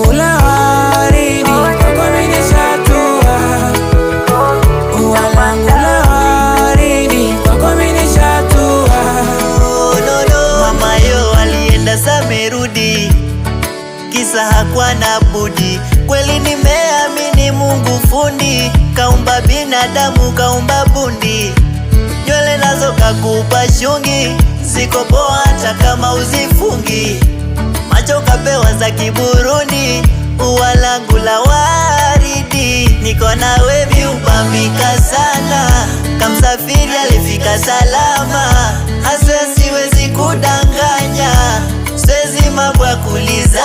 langu la waridi kwako mimi nishatua, ua langu la waridi kwako mimi nishatua. Mama yo alienda samerudi, kisa hakuwa na budi. Kweli nimeamini Mungu fundi, kaumba binadamu kaumba bundi. Nywele nazo kakupa shungi, ziko poa hata kama uzifungi. Macho kapewa za kiburundi, ua langu la waridi. Niko nawe viubambika sana, kamsafiri alifika salama. Hasa siwezi kudanganya, siwezi mambo ya kuliza